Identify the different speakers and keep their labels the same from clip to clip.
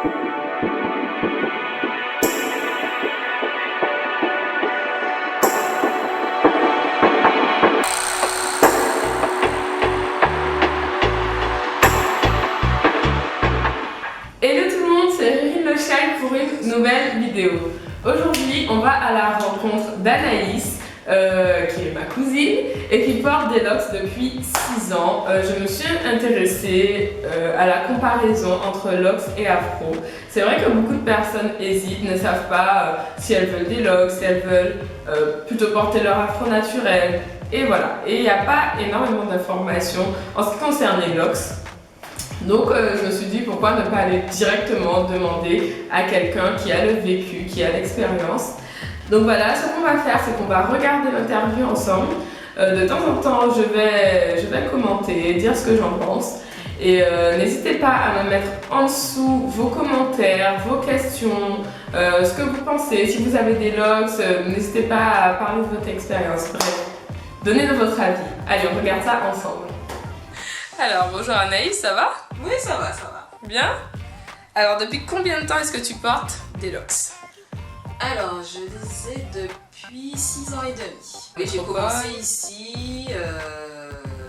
Speaker 1: Hello tout le monde, c'est Riri Le Shine pour une nouvelle vidéo. Aujourd'hui, on va à la rencontre d'Anaïs, qui est ma cousine et qui porte des locks depuis 6 ans. Je me suis intéressée à la comparaison entre locks et afro. C'est vrai que beaucoup de personnes hésitent, ne savent pas si elles veulent des locks, si elles veulent plutôt porter leur afro naturel. Et voilà, et il n'y a pas énormément d'informations en ce qui concerne les locks. Donc je me suis dit pourquoi ne pas aller directement demander à quelqu'un qui a le vécu, qui a l'expérience. Donc voilà, ce qu'on va faire, c'est qu'on va regarder l'interview ensemble. De temps en temps, je vais commenter, dire ce que j'en pense. Et n'hésitez pas à me mettre en dessous vos commentaires, vos questions, ce que vous pensez. Si vous avez des locks, n'hésitez pas à parler de votre expérience. Bref, donnez votre avis. Allez, on regarde ça ensemble. Alors, bonjour Anaïs, ça va?
Speaker 2: Oui, ça va, ça va.
Speaker 1: Bien? Alors, depuis combien de temps est-ce que tu portes des locks?
Speaker 2: Alors, je les ai depuis 6 ans et demi. Et j'ai commencé ici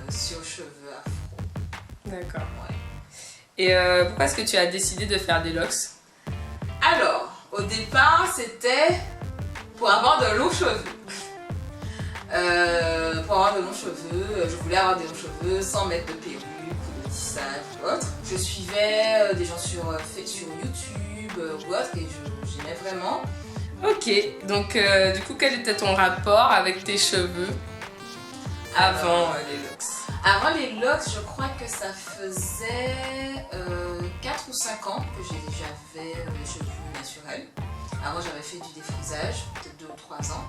Speaker 2: sur cheveux afro.
Speaker 1: D'accord.
Speaker 2: Ouais.
Speaker 1: Et pourquoi est-ce que tu as décidé de faire des locks?
Speaker 2: Alors, au départ, c'était pour avoir de longs cheveux. Pour avoir de longs cheveux, je voulais avoir des longs cheveux sans mettre de perruque ou de tissage ou autre. Je suivais des gens sur YouTube ou autre et j'aimais vraiment.
Speaker 1: Ok, donc du coup, quel était ton rapport avec tes cheveux avant les locks?
Speaker 2: Avant les locks, je crois que ça faisait 4 ou 5 ans que j'avais les cheveux naturels. Avant, j'avais fait du défrisage, peut-être 2 ou 3 ans.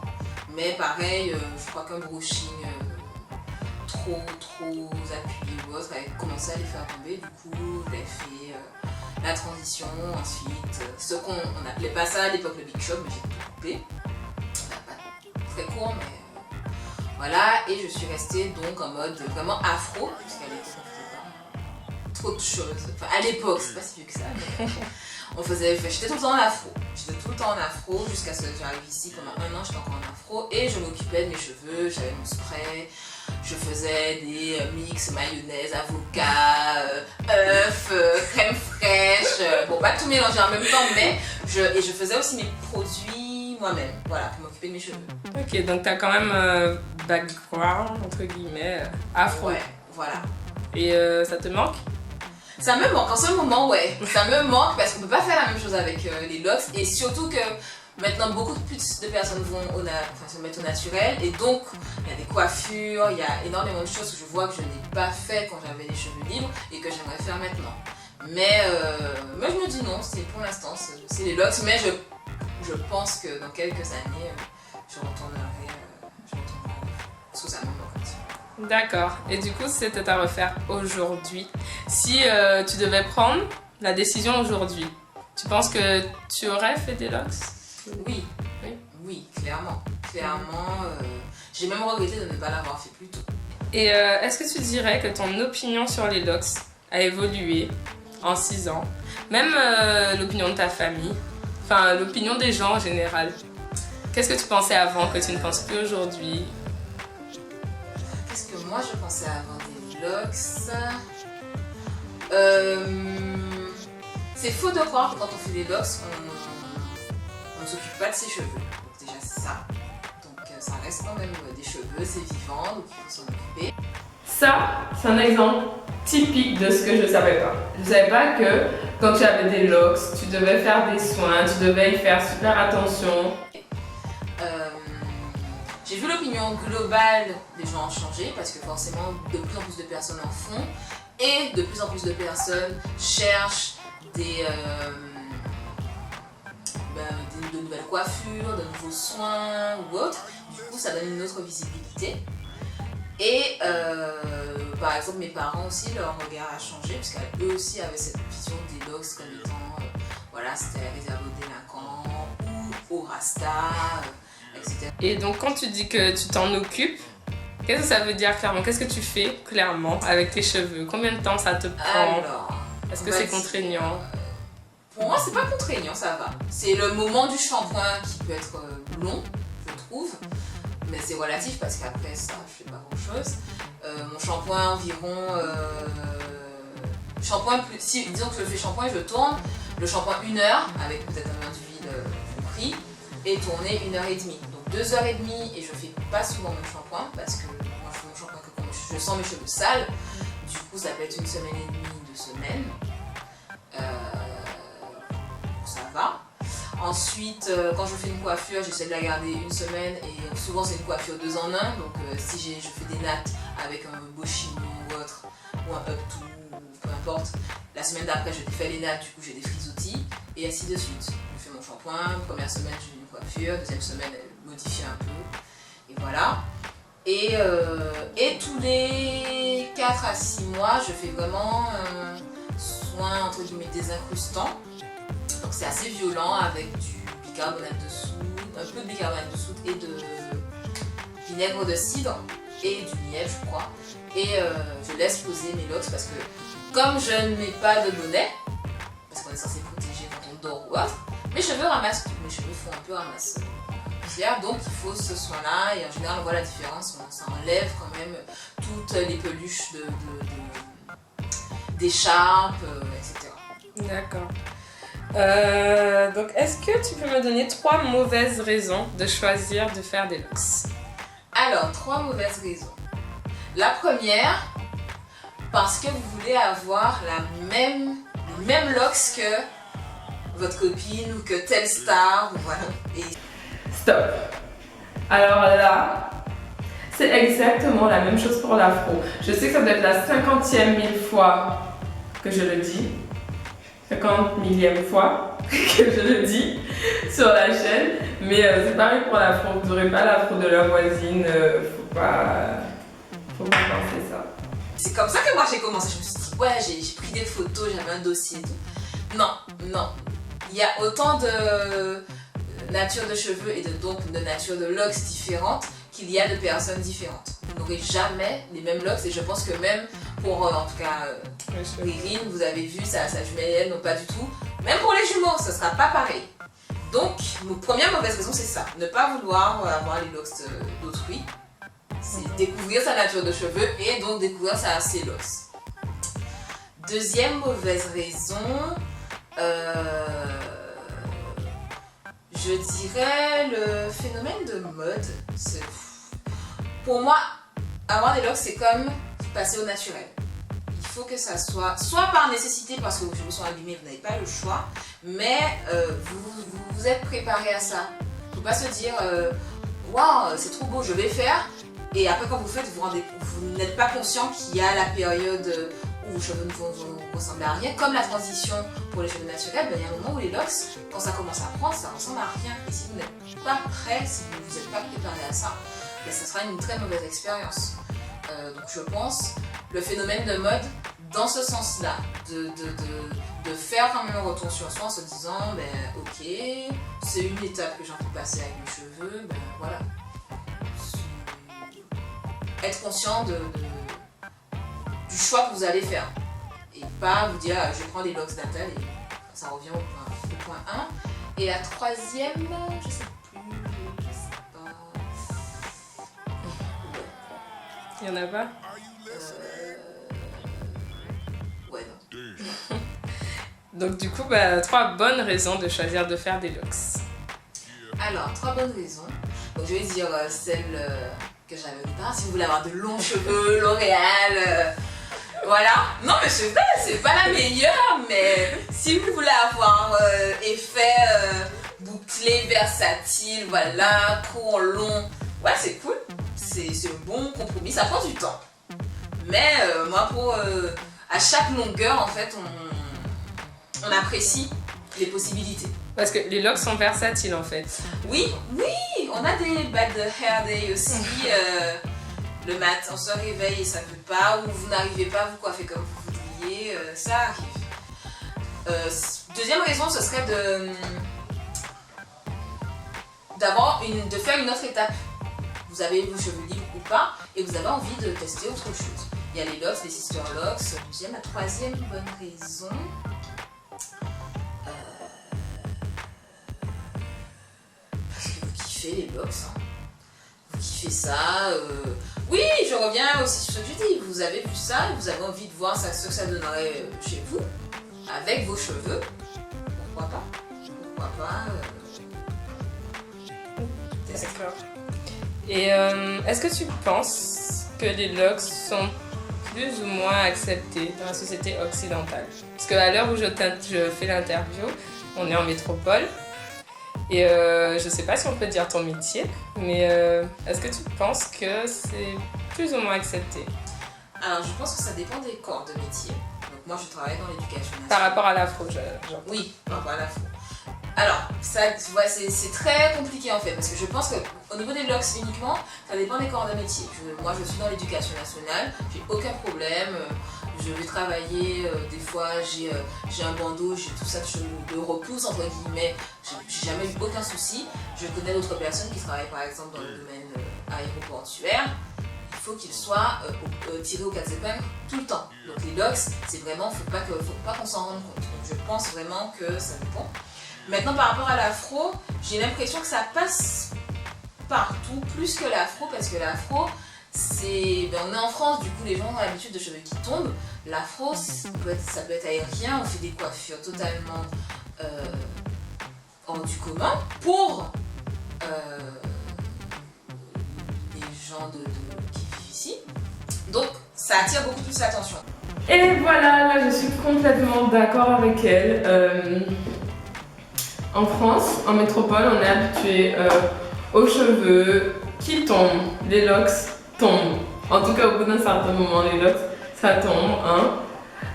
Speaker 2: Mais pareil, je crois qu'un brushing trop appuyé ou autre avait commencé à les faire tomber. Du coup, j'ai fait la transition. Ensuite, ce qu'on n'appelait pas ça à l'époque le big shop, mais j'ai tout coupé. Pas très court, mais voilà. Et je suis restée donc en mode vraiment afro, puisqu'à l'époque, on faisait pas trop de choses. Enfin, à l'époque, c'est pas si vieux que ça. Mais j'étais tout le temps en afro. J'étais tout le temps en afro jusqu'à ce que j'arrive ici. Pendant 1 an, j'étais encore en afro et je m'occupais de mes cheveux. J'avais mon spray. Je faisais des mix mayonnaise, avocat, œufs, crème fraîche. Bon, pas tout mélanger en même temps, mais je faisais aussi mes produits moi-même. Voilà, pour m'occuper de mes cheveux.
Speaker 1: Ok, donc t'as quand même background, entre guillemets, afro.
Speaker 2: Ouais, voilà.
Speaker 1: Et ça te manque?
Speaker 2: Ça me manque, en ce moment, ouais. Ça me manque parce qu'on peut pas faire la même chose avec les locks et surtout que maintenant beaucoup plus de personnes vont se mettre au naturel et donc il y a des coiffures, il y a énormément de choses que je vois que je n'ai pas fait quand j'avais les cheveux libres et que j'aimerais faire maintenant. Mais je me dis non, c'est pour l'instant, c'est les locks, mais je pense que dans quelques années, je retournerai parce que ça me manque un petit peu.
Speaker 1: D'accord. Et du coup, c'était à refaire aujourd'hui. Si tu devais prendre la décision aujourd'hui, tu penses que tu aurais fait des locks?
Speaker 2: Oui, clairement. J'ai même regretté de ne pas l'avoir fait plus tôt.
Speaker 1: Et est-ce que tu dirais que ton opinion sur les locks a évolué en 6 ans? Même l'opinion de ta famille, enfin l'opinion des gens en général. Qu'est-ce que tu pensais avant que tu ne penses plus aujourd'hui?
Speaker 2: Qu'est-ce que moi je pensais avant des locks? C'est faux de croire que quand on fait des locks, on ne s'occupe pas de ses cheveux. Donc déjà c'est ça. Donc ça reste quand même des cheveux, c'est vivant, donc il faut s'en occuper.
Speaker 1: Ça, c'est un exemple typique de ce que je savais pas. Je savais pas que quand tu avais des locks, tu devais faire des soins, tu devais y faire super attention.
Speaker 2: J'ai vu l'opinion globale des gens changer parce que forcément de plus en plus de personnes en font et de plus en plus de personnes cherchent de nouvelles coiffures, de nouveaux soins ou autres. Du coup ça donne une autre visibilité. Et par exemple mes parents aussi, leur regard a changé parce qu'eux aussi avaient cette vision des locks comme étant voilà, c'était réservé aux délinquants ou aux rastas. Etc.
Speaker 1: Et donc quand tu dis que tu t'en occupes, qu'est-ce que ça veut dire clairement? Qu'est-ce que tu fais clairement avec tes cheveux? Combien de temps ça te prend?
Speaker 2: Alors,
Speaker 1: est-ce que c'est contraignant?
Speaker 2: Pour moi, c'est pas contraignant, ça va. C'est le moment du shampoing qui peut être long, je trouve. Mais c'est relatif parce qu'après ça, je fais pas grand chose. Mon shampoing environ. Disons que je fais shampoing et je tourne. Le shampoing 1 heure, avec peut-être un bain d'huile compris, et tourner 1h30. Donc 2h30 et je fais pas souvent mon shampoing parce que moi je fais mon shampoing que quand je sens mes cheveux sales. Du coup, ça peut être 1 semaine et demie, 2 semaines. Ça va. Ensuite, quand je fais une coiffure, j'essaie de la garder 1 semaine et souvent c'est une coiffure 2 en 1. Donc si je fais des nattes avec un beau chignon ou autre, ou un up-to, peu importe, la semaine d'après je défais les nattes, du coup j'ai des frisottis et ainsi de suite. Je fais mon shampoing, première semaine j'ai une coiffure, deuxième semaine elle modifie un peu et voilà. Et tous les 4 à 6 mois, je fais vraiment soin entre guillemets désincrustant. Donc c'est assez violent avec du bicarbonate de soude, un peu de bicarbonate de soude et de vinaigre de cidre et du miel je crois. Et je laisse poser mes locks parce que comme je ne mets pas de bonnet, parce qu'on est censé protéger quand on dort ou autre, mes cheveux ramassent tout, mes cheveux font un peu ramasse poussière, donc il faut ce soin là et en général on voit la différence, ça enlève quand même toutes les peluches d'écharpes, etc.
Speaker 1: D'accord. Donc, est-ce que tu peux me donner 3 mauvaises raisons de choisir de faire des locks?
Speaker 2: Alors, 3 mauvaises raisons. La première, parce que vous voulez avoir le même locks que votre copine ou que telle star, voilà. Et...
Speaker 1: Stop. Alors là, c'est exactement la même chose pour l'afro. Je sais que ça doit être la 50e fois que je le dis. 50 millième fois que je le dis sur la chaîne, mais c'est pareil pour l'afro, vous n'aurez pas l'afro de leur voisine, faut pas penser ça.
Speaker 2: C'est comme ça que moi j'ai commencé, je me suis dit ouais j'ai pris des photos, j'avais un dossier et tout. Non, il y a autant de nature de cheveux et donc de nature de locks différentes qu'il y a de personnes différentes. Vous n'aurez jamais les mêmes locks et je pense que même pour en tout cas Rérine, vous avez vu sa jumelle, elle, non pas du tout. Même pour les jumeaux, ce sera pas pareil. Donc, première mauvaise raison, c'est ça. Ne pas vouloir avoir les locks d'autrui. C'est découvrir sa nature de cheveux et donc découvrir ses locks. Deuxième mauvaise raison, je dirais le phénomène de mode. Pour moi, avoir des locks, c'est comme passer au naturel. Il faut que ça soit par nécessité parce que vos cheveux sont abîmés, vous n'avez pas le choix, mais vous êtes préparé à ça. Il ne faut pas se dire waouh, c'est trop beau, je vais faire. Et après, quand vous faites, vous n'êtes pas conscient qu'il y a la période où vos cheveux ne vont ressembler à rien. Comme la transition pour les cheveux naturels, il y a un moment où les locks, quand ça commence à prendre, ça ressemble à rien. Et si vous n'êtes pas prêt, si vous n'êtes pas préparé à ça, ça sera une très mauvaise expérience. Donc je pense le phénomène de mode dans ce sens-là, de faire quand même un retour sur soi en se disant ok, c'est une étape que j'ai envie de passer avec mes cheveux, voilà. Être conscient du choix que vous allez faire et pas vous dire je prends des locks d'Atal et ça revient au point 1. Et la troisième, je sais plus, je sais pas.
Speaker 1: Il y en a pas?
Speaker 2: Ouais, non.
Speaker 1: Donc du coup, 3 bonnes raisons de choisir de faire des locks.
Speaker 2: Alors, 3 bonnes raisons. Donc je vais dire celle que j'avais au départ. Si vous voulez avoir de longs cheveux, L'Oréal, voilà. Non mais c'est pas la meilleure, mais si vous voulez avoir effet bouclé, versatile, voilà, court, long, ouais c'est cool. C'est un bon compromis, ça prend du temps. Mais moi à chaque longueur en fait on apprécie les possibilités.
Speaker 1: Parce que les locks sont versatiles en fait.
Speaker 2: Oui, on a des bad hair day aussi. Le matin, on se réveille et ça ne veut pas, ou vous n'arrivez pas à vous coiffer comme vous voudriez, ça arrive. Deuxième raison, ce serait de faire une autre étape. Vous avez vos cheveux libres ou pas, et vous avez envie de tester autre chose. Il y a les locks, les sister locks. La troisième bonne raison, kiffez les locks, hein. Vous kiffez ça. Oui, je reviens aussi sur ce que je dis. Vous avez vu ça et vous avez envie de voir ça, ce que ça donnerait chez vous, avec vos cheveux. Pourquoi pas? Pourquoi pas
Speaker 1: D'accord. Et est-ce que tu penses que les locks sont plus ou moins acceptés dans la société occidentale? Parce qu'à l'heure où je fais l'interview, on est en métropole. Et je sais pas si on peut dire ton métier, mais est-ce que tu penses que c'est plus ou moins accepté?
Speaker 2: Alors, je pense que ça dépend des corps de métier. Donc, moi, je travaille dans l'éducation nationale.
Speaker 1: Par rapport à l'afro, genre.
Speaker 2: Oui, par rapport à l'afro. Alors, ça, ouais, c'est très compliqué en fait, parce que je pense qu'au niveau des locks uniquement, ça dépend des corps de métier. Moi, je suis dans l'éducation nationale, j'ai aucun problème. Je vais travailler, des fois j'ai un bandeau, j'ai tout ça de repousse entre guillemets, j'ai jamais eu aucun souci. Je connais d'autres personnes qui travaillent par exemple dans le domaine aéroportuaire. Il faut qu'ils soient tirés aux 4 épingles tout le temps. Donc les locks, c'est vraiment, faut pas qu'on s'en rende compte. Donc je pense vraiment que ça dépend. Maintenant par rapport à l'afro, j'ai l'impression que ça passe partout, plus que l'afro, parce que l'afro, on est en France, du coup les gens ont l'habitude de cheveux qui tombent. L'afro, ça peut être aérien, on fait des coiffures totalement hors du commun pour les gens qui vivent ici. Donc ça attire beaucoup plus l'attention.
Speaker 1: Et voilà, là je suis complètement d'accord avec elle. En France, en métropole, on est habitué aux cheveux qui tombent, les locks tombent. En tout cas, au bout d'un certain moment, les locks, ça tombe. Hein.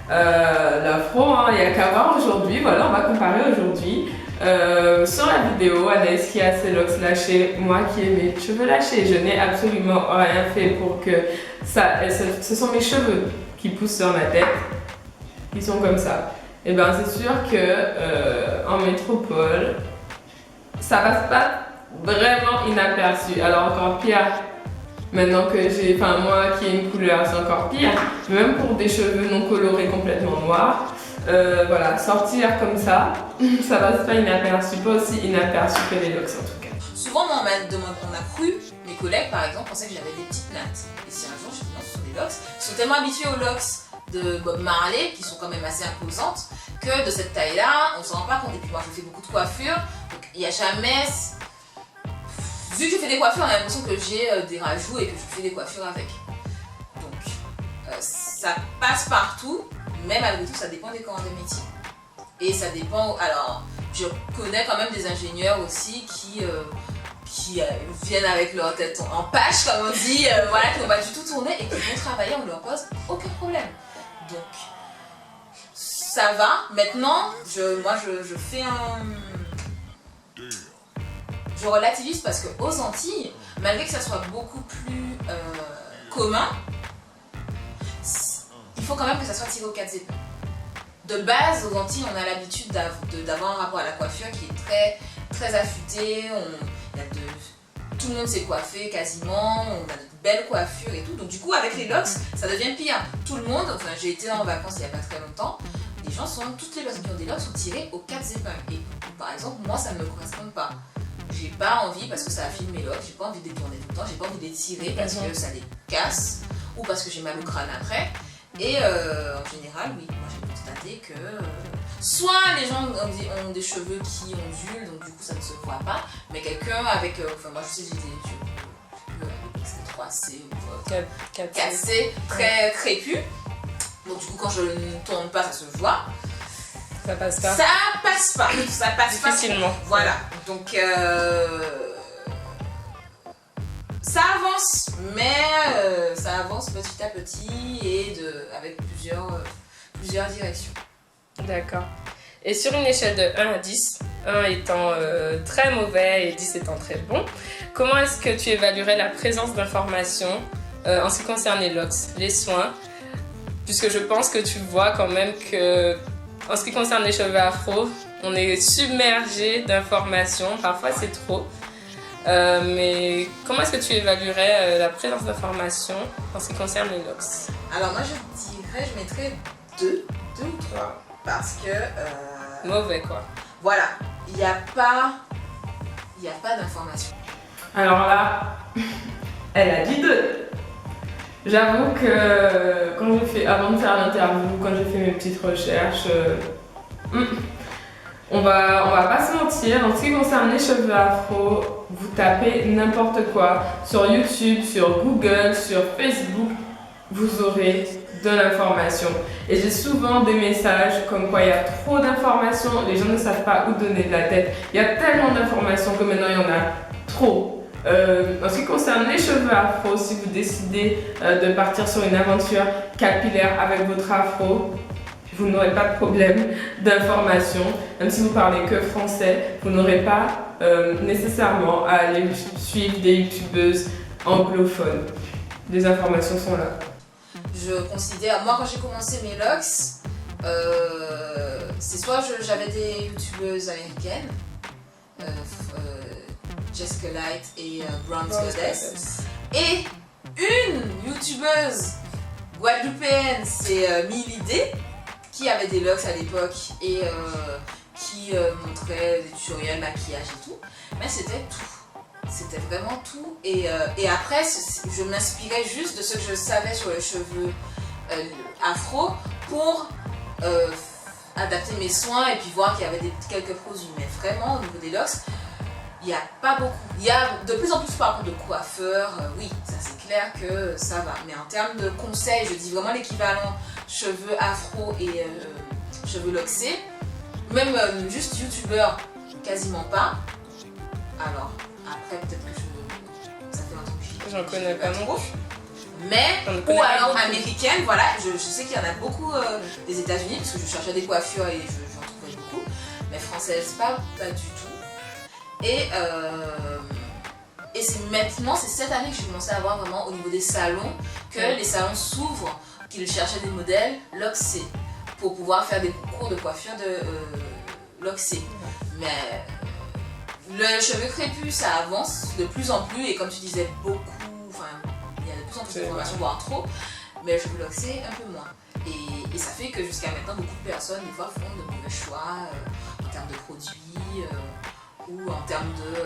Speaker 1: L'afro, il n'y a qu'à voir aujourd'hui. Voilà, on va comparer aujourd'hui. Sur la vidéo, Anaïs qui a ses locks lâchés, moi qui ai mes cheveux lâchés. Je n'ai absolument rien fait pour que ça... Ce sont mes cheveux qui poussent sur ma tête, qui sont comme ça. Et bien c'est sûr que en métropole, ça passe pas vraiment inaperçu. Alors encore pire, maintenant que moi qui ai une couleur, c'est encore pire. Même pour des cheveux non colorés complètement noirs, voilà, sortir comme ça passe pas inaperçu, pas aussi inaperçu que les locks en tout cas.
Speaker 2: Souvent on a cru, mes collègues par exemple pensaient que j'avais des petites nattes. Et si un jour je dis non, ce sont des locks, ils sont tellement habitués aux locks de Bob Marley, qui sont quand même assez imposantes, que de cette taille-là, on s'en rend pas compte. Et puis moi, je fais beaucoup de coiffures, donc il n'y a jamais... Vu que je fais des coiffures, on a l'impression que j'ai des rajouts et que je fais des coiffures avec. Donc, ça passe partout, mais malgré tout, ça dépend des corps de métier. Et ça dépend... Alors, je connais quand même des ingénieurs aussi qui viennent avec leur tête en pâche, comme on dit, voilà, qui n'ont pas du tout tourné et qui vont travailler, on ne leur pose aucun problème. Donc, ça va. Maintenant, moi, je fais je relativise parce qu'aux Antilles, malgré que ça soit beaucoup plus commun, il faut quand même que ça soit tiré aux 4 épingles. De base, aux Antilles, on a l'habitude d'avoir un rapport à la coiffure qui est très, très affûté. Tout le monde s'est coiffé quasiment, on a de belles coiffures et tout. Donc du coup, avec les locks, ça devient pire. Tout le monde, enfin j'ai été en vacances il n'y a pas très longtemps, toutes les personnes qui ont des locks sont tirées aux 4 épingles. Et par exemple, moi ça ne me correspond pas. J'ai pas envie, parce que ça affine mes locks, j'ai pas envie de les tourner tout le temps, j'ai pas envie de les tirer parce que ça les casse ou parce que j'ai mal au crâne après. Et en général, oui, moi j'ai constaté que soit les gens ont des cheveux qui ondulent, donc du coup ça ne se voit pas, mais quelqu'un avec, moi je sais que j'ai des cheveux avec 3C ou 4C, très crépus, donc du coup quand je ne tourne pas ça se voit.
Speaker 1: Ça passe pas.
Speaker 2: Ça passe pas. Ça passe
Speaker 1: difficilement.
Speaker 2: Pas. Voilà. Donc ça avance, mais ça avance petit à petit et avec plusieurs directions.
Speaker 1: D'accord. Et sur une échelle de 1 à 10, 1 étant très mauvais et 10 étant très bon, comment est-ce que tu évaluerais la présence d'informations en ce qui concerne les locks, les soins, puisque je pense que tu vois quand même que en ce qui concerne les cheveux afro, on est submergé d'informations, parfois c'est trop. Mais comment est-ce que tu évaluerais la présence d'informations en ce qui concerne les locks?
Speaker 2: Alors moi je mettrais 2 ou 3 parce que...
Speaker 1: mauvais quoi.
Speaker 2: Voilà, il n'y a pas d'informations.
Speaker 1: Alors là, elle a dit deux. J'avoue que quand avant de faire l'interview, quand j'ai fait mes petites recherches, on va pas se mentir, en ce qui concerne les cheveux afro, vous tapez n'importe quoi sur YouTube, sur Google, sur Facebook, vous aurez de l'information. Et j'ai souvent des messages comme quoi il y a trop d'informations, les gens ne savent pas où donner de la tête. Il y a tellement d'informations que maintenant il y en a trop. En ce qui concerne les cheveux afro, si vous décidez de partir sur une aventure capillaire avec votre afro, vous n'aurez pas de problème d'information. Même si vous parlez que français, vous n'aurez pas nécessairement à aller suivre des youtubeuses anglophones. Les informations sont là.
Speaker 2: Je considère, moi quand j'ai commencé mes locks, c'est soit j'avais des youtubeuses américaines, Jessica Light et Brown Goddess, et une youtubeuse guadeloupéenne, c'est Milidé, qui avait des locks à l'époque et qui montrait des tutoriels, maquillage et tout, mais c'était tout. C'était vraiment tout. Et après, je m'inspirais juste de ce que je savais sur les cheveux afro pour adapter mes soins et puis voir qu'il y avait quelques produits. Mais vraiment, au niveau des locks, il n'y a pas beaucoup. Il y a de plus en plus par contre de coiffeurs, oui, ça c'est clair que ça va. Mais en termes de conseils, je dis vraiment l'équivalent cheveux afro et cheveux loxés. Même juste youtubeur, quasiment pas. Alors, après peut-être que ça fait un truc.
Speaker 1: J'en connais pas non plus.
Speaker 2: Mais, ou alors américaine, voilà, je sais qu'il y en a beaucoup des États-Unis parce que je cherchais des coiffures et j'en trouvais beaucoup. Mais française, pas du tout. Et c'est maintenant, c'est cette année que j'ai commencé à voir vraiment au niveau des salons que les salons s'ouvrent, qu'ils cherchaient des modèles loxés pour pouvoir faire des concours de coiffure de loxés. Mais le cheveu crépus, ça avance de plus en plus et comme tu disais, beaucoup, enfin, il y a de plus en plus d'informations, voire trop, mais le cheveu loxé, un peu moins. Et ça fait que jusqu'à maintenant, beaucoup de personnes, des fois, font de mauvais choix en termes de produits ou en termes de...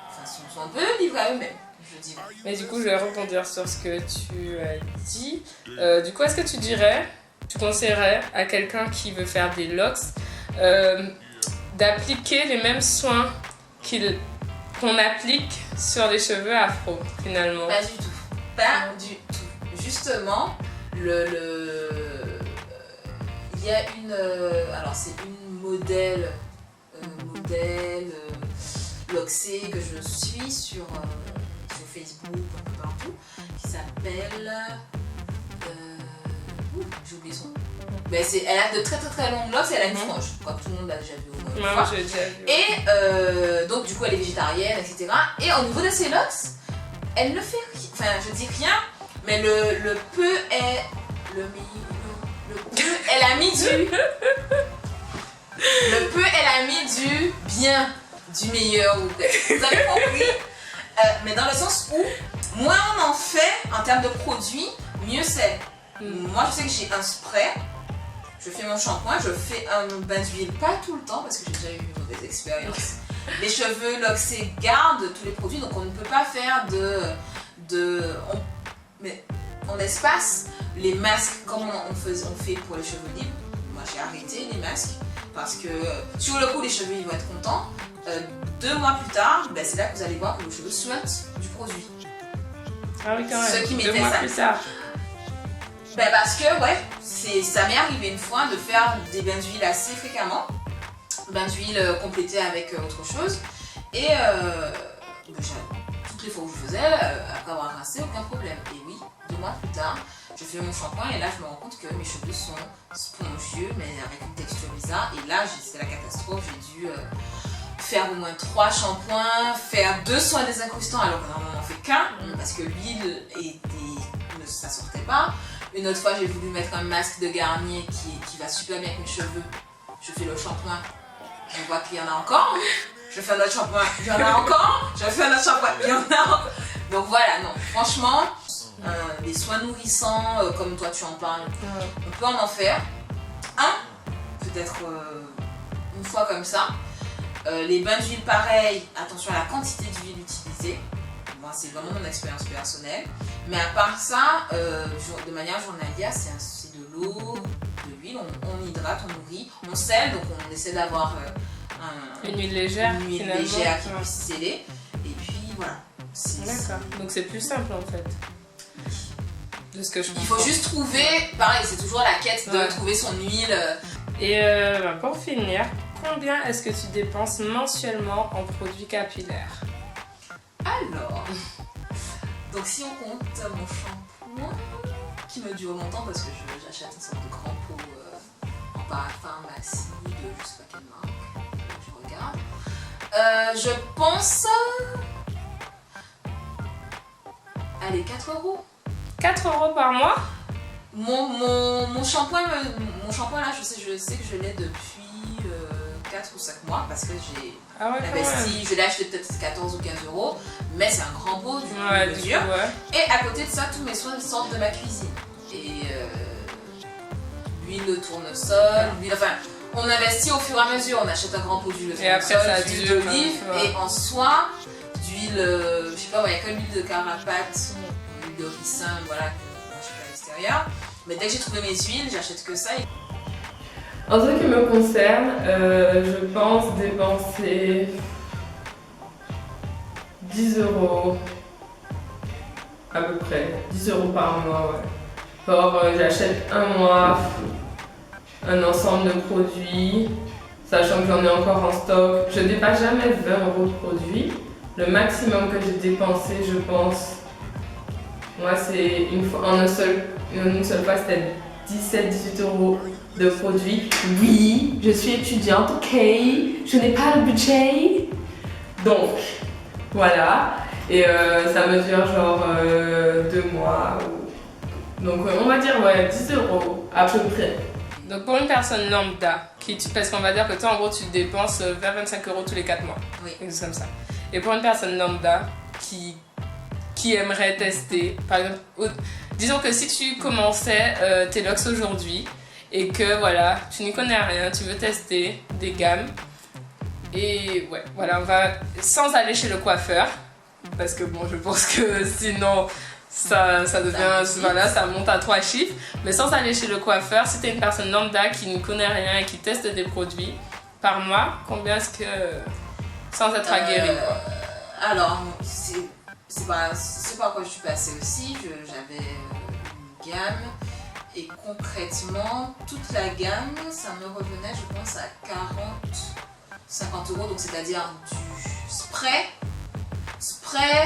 Speaker 2: Enfin, sont un peu livrés à eux-mêmes, je dirais.
Speaker 1: Mais du coup, je vais rebondir sur ce que tu as dit. Du coup, est-ce que tu conseillerais à quelqu'un qui veut faire des locks d'appliquer les mêmes soins qu'on applique sur les cheveux afro, finalement?
Speaker 2: Pas du tout. Pas du tout. Justement, il y a une... alors, c'est une modèle loxée que je suis sur Facebook, un peu partout, qui s'appelle... j'ai oublié son nom. Mais elle a de très très très longues locks et elle a une frange. Je crois que tout le monde l'a déjà vu au moins une fois.
Speaker 1: J'ai déjà vu.
Speaker 2: Et donc du coup elle est végétarienne, etc. Et au niveau de ses locks, elle ne fait rien. Enfin je dis rien, mais le peu est... Le peu, elle a mis du... Le peu, elle a mis du bien, du meilleur. Vous avez compris? Mais dans le sens où, moins on en fait en termes de produits, mieux c'est. Moi, je sais que j'ai un spray, je fais mon shampoing, je fais un bain d'huile, pas tout le temps parce que j'ai déjà eu une mauvaise expérience. Les cheveux loxés gardent tous les produits, donc on ne peut pas faire mais on espace les masques comme on fait pour les cheveux libres. Moi, j'ai arrêté les masques. Parce que sur le coup, les cheveux ils vont être contents. 2 mois plus tard, ben, c'est là que vous allez voir que vos cheveux souhaitent du produit.
Speaker 1: Ah oui, quand même.
Speaker 2: Ceux qui
Speaker 1: 2
Speaker 2: mettaient
Speaker 1: mois
Speaker 2: ça.
Speaker 1: plus tard.
Speaker 2: Ben, parce que, ouais, ça m'est arrivé une fois de faire des bains d'huile assez fréquemment. Bains d'huile complétés avec autre chose. Et toutes les fois où je faisais, après avoir rincé, aucun problème. Et oui, 2 mois plus tard, je fais mon shampoing et là je me rends compte que mes cheveux sont spongieux mais avec une texture bizarre et là c'était la catastrophe, j'ai dû faire au moins 3 shampoings, faire 2 soins désincrustants alors que normalement on n'en fait qu'un parce que l'huile ça sortait pas. Une autre fois j'ai voulu mettre un masque de Garnier qui va super bien avec mes cheveux, je fais le shampoing, on voit qu'il y en a encore, je fais un autre shampoing, il y en a encore, je fais un autre shampoing, il y en a encore. Donc voilà, non, franchement, les soins nourrissants, comme toi tu en parles, on peut en faire un, peut-être une fois comme ça, Les bains d'huile, pareil, attention à la quantité d'huile utilisée. Moi, c'est vraiment mon expérience personnelle. Mais à part ça, de manière journalière, c'est de l'eau, de l'huile, on hydrate, on nourrit, on scelle, donc on essaie d'avoir
Speaker 1: une huile légère,
Speaker 2: qui puisse sceller. Et puis voilà.
Speaker 1: D'accord, donc c'est plus simple en fait. De ce que je comprends.
Speaker 2: Il faut juste trouver, pareil, c'est toujours la quête de trouver son huile.
Speaker 1: Et pour finir, combien est-ce que tu dépenses mensuellement en produits capillaires?
Speaker 2: Alors, donc si on compte mon shampoing, qui me dure longtemps parce que j'achète une sorte de grand pot en pharmacie de je sais pas quelle marque, je regarde. Je pense... Allez, 4 €.
Speaker 1: 4 € par mois?
Speaker 2: Mon shampoing là, je sais que je l'ai depuis 4 ou 5 mois parce que j'ai investi, je l'ai acheté peut-être 14 ou 15 €, mais c'est un grand pot du mesure. Et à côté de ça, tous mes soins sortent de ma cuisine. Et l'huile de tournesol, on investit au fur et à mesure, on achète un grand pot d'huile de tournesol, d'huile d'olive et en soi, d'huile, je sais pas, il n'y a que l'huile de carapate, l'huile de ricin, voilà, que j'achète à l'extérieur. Mais dès que j'ai trouvé mes huiles, j'achète que ça.
Speaker 1: En ce qui me concerne, je pense dépenser 10 € à peu près, 10 € par mois, ouais. Or, j'achète un mois un ensemble de produits, sachant que j'en ai encore en stock. Je ne dépasse jamais 20 € de produits. Le maximum que j'ai dépensé, je pense, moi c'est une seule fois, c'était 17-18 € de produits. Oui, je suis étudiante, ok, je n'ai pas le budget. Donc, voilà. Et ça me dure genre 2 mois. Donc on va dire 10 € à peu près. Donc pour une personne lambda, parce qu'on va dire que toi en gros tu dépenses 20-25 € tous les 4 mois.
Speaker 2: Oui.
Speaker 1: C'est comme ça. Et pour une personne lambda qui aimerait tester, par exemple, disons que si tu commençais tes locks aujourd'hui et que voilà, tu n'y connais rien, tu veux tester des gammes, et ouais, voilà, on va sans aller chez le coiffeur, parce que bon, je pense que sinon ça devient, voilà, ça monte à 3 chiffres, mais sans aller chez le coiffeur, si tu es une personne lambda qui ne connaît rien et qui teste des produits, par mois, combien est-ce que, sans être aguerri quoi?
Speaker 2: Alors, c'est pas à quoi je suis passée aussi, j'avais une gamme et concrètement toute la gamme ça me revenait je pense à 40-50 €, donc c'est-à-dire du spray,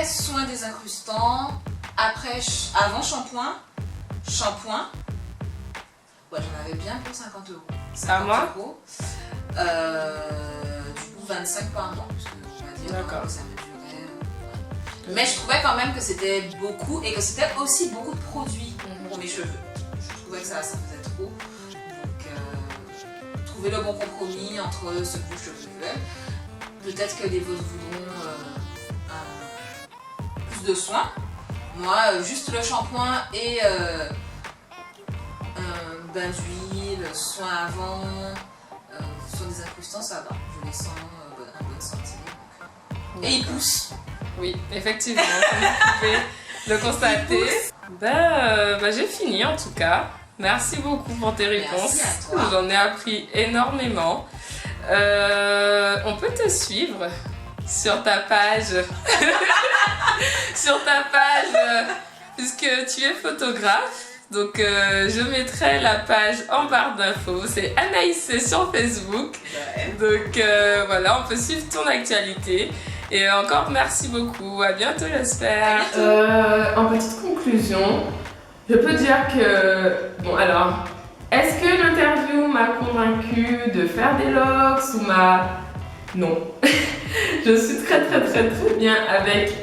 Speaker 2: soin désincrustant, avant shampoing, ouais j'en avais bien pour 50 €.
Speaker 1: Par mois?
Speaker 2: Du coup 25 par mois, parce que on va dire que ça me durait. Mais je trouvais quand même que c'était beaucoup et que c'était aussi beaucoup de produits pour mes cheveux. Je trouvais que ça faisait trop. Donc trouver le bon compromis entre ce que vos cheveux veulent. Peut-être que les vôtres voudront plus de soins. Moi, juste le shampoing et un bain d'huile, soin avant, soin des incrustants, ça va. Je les sens en bonne santé. Et ils poussent.
Speaker 1: Oui, effectivement, comme vous pouvez le constater. J'ai fini en tout cas. Merci beaucoup pour tes réponses.
Speaker 2: Merci à toi.
Speaker 1: J'en ai appris énormément. On peut te suivre sur ta page. Puisque tu es photographe. Donc je mettrai la page en barre d'infos. C'est Anaïs sur Facebook.
Speaker 2: Ouais.
Speaker 1: Donc voilà, on peut suivre ton actualité. Et encore merci beaucoup, à bientôt j'espère. En petite conclusion, je peux dire que, bon alors, est-ce que l'interview m'a convaincue de faire des locks ou Non. Je suis très bien avec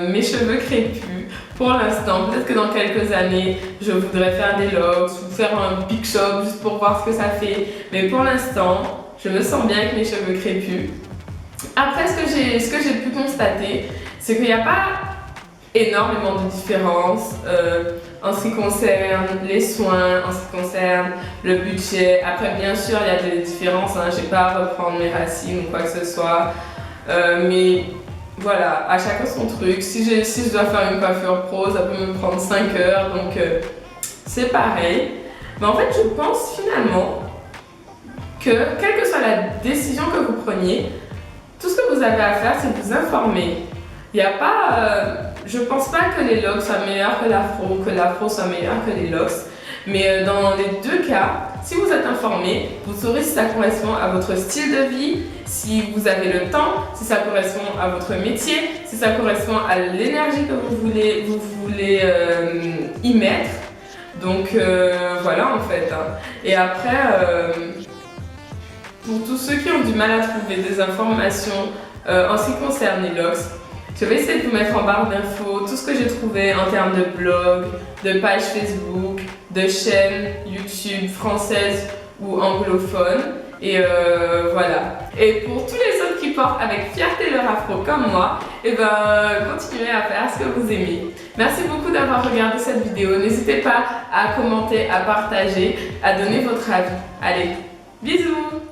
Speaker 1: mes cheveux crépus pour l'instant. Peut-être que dans quelques années, je voudrais faire des locks ou faire un big shop juste pour voir ce que ça fait. Mais pour l'instant, je me sens bien avec mes cheveux crépus. Après, ce que j'ai pu constater, c'est qu'il n'y a pas énormément de différence. en ce qui concerne les soins, en ce qui concerne le budget. Après, bien sûr, il y a des différences, hein. Je n'ai pas à reprendre mes racines ou quoi que ce soit. Mais voilà, à chacun son truc. Si je dois faire une coiffure pro, ça peut me prendre 5 heures, donc c'est pareil. Mais en fait, je pense finalement que, quelle que soit la décision que vous preniez, tout ce que vous avez à faire, c'est vous informer. Il n'y a pas... je pense pas que les locks soient meilleurs que l'afro soit meilleur que les locks. Mais dans les deux cas, si vous êtes informé, vous saurez si ça correspond à votre style de vie, si vous avez le temps, si ça correspond à votre métier, si ça correspond à l'énergie que vous voulez y mettre. Donc voilà en fait. Hein. Et après, pour tous ceux qui ont du mal à trouver des informations en ce qui concerne les locks, je vais essayer de vous mettre en barre d'infos tout ce que j'ai trouvé en termes de blog, de page Facebook, de chaînes YouTube françaises ou anglophones. Et voilà. Et pour tous les autres qui portent avec fierté leur afro comme moi, et continuez à faire ce que vous aimez. Merci beaucoup d'avoir regardé cette vidéo. N'hésitez pas à commenter, à partager, à donner votre avis. Allez, bisous!